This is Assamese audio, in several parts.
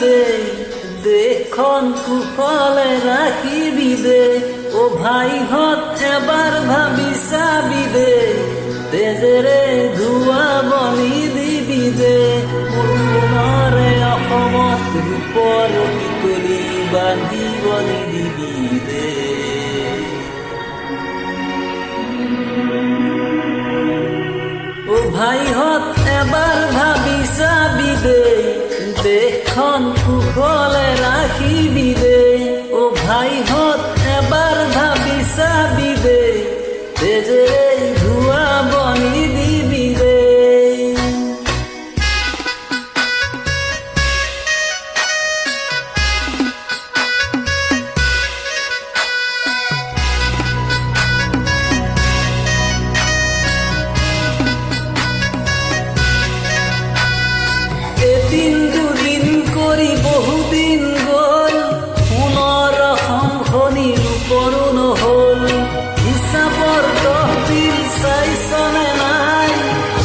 দে দেশখন কুশলে ৰাখিবি দে ও ভাইহঁত এবাৰ ভাবি চাবি দে তেজেৰে ধোৱা বলি দিবি দে মোৰ সোণৰে অসমত ৰূপৰ শিকলি বান্ধি বলি দিবি দে ও ভাইহঁত এবাৰ ভাবি চাবি দে দেশখন কুশলে ৰাখিবি দে ও ভাইহঁত এবাৰ ভাবি চাবি দে তেজেৰে ধোৱা বলি দিবি দে এদিন দুদিন কৰি বহুদিন গ'ল সোণৰ সংখনি ৰূপৰো নহ'ল হিচাপৰ তহবিল চাইছনে নাই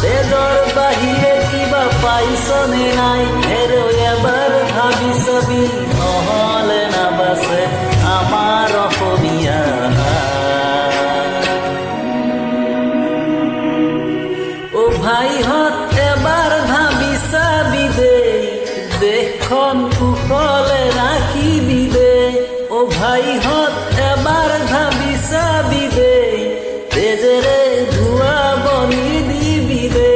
তেজৰ বাহিৰে কিবা পাইছনে নাই হেৰৌ এবাৰ ভাবি চাবি নহ'লে নাবাচে আমাৰ অসমীয়া ও ভাইহঁত এবাৰ ভাবি চাবি দে দেশখন কুশলে ৰাখিবি দে ও ভাইহঁত এবাৰ ভাবি চাবি দে তেজেৰে ধোৱা বলি দিবি দে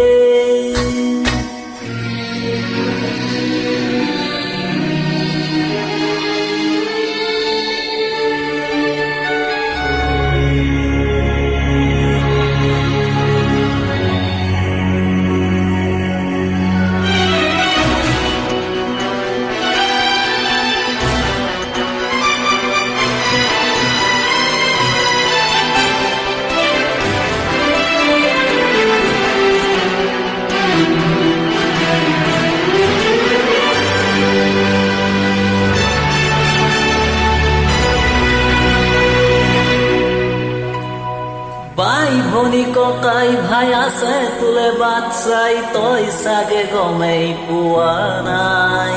ভাই ভনী ককাই ভাই আছে তোলে বাট চাই তই চাগে গমেই পোৱা নাই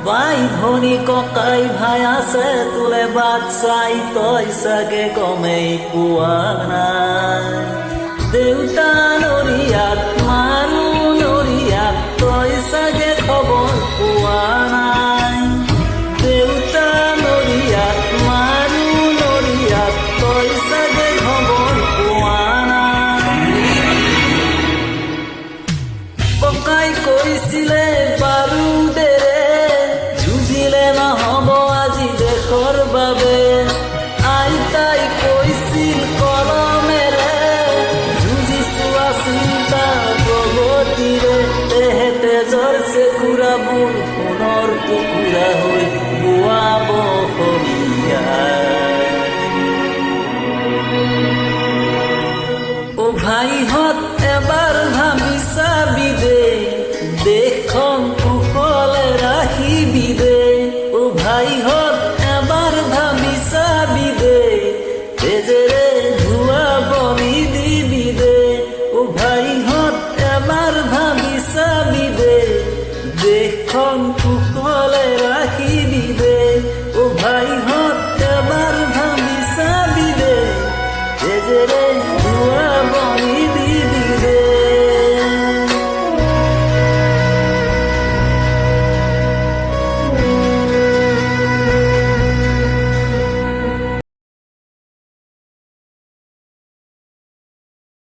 ভাই ভনী ককাই ভাই আছে তোলে বাট চাই তই চাগে গমেই পোৱা নাই দেউতা নৰিয়াত মাৰো নৰিয়াত তই চাগে খবৰ পোৱা নাই দেউতা নৰিয়াত মাৰো নৰিয়াত তই চাগে খবৰ ককাই কৈছিলে বাৰুদেৰে যুঁজিলে নহ'ব আজি দেশৰ বাবে আইতাই কৈছিল কলমেৰে যুঁজি চোৱা চিন্তা প্ৰগতিৰে তেহে তেজৰ চেকুৰাবোৰ সোণৰ টুকুৰা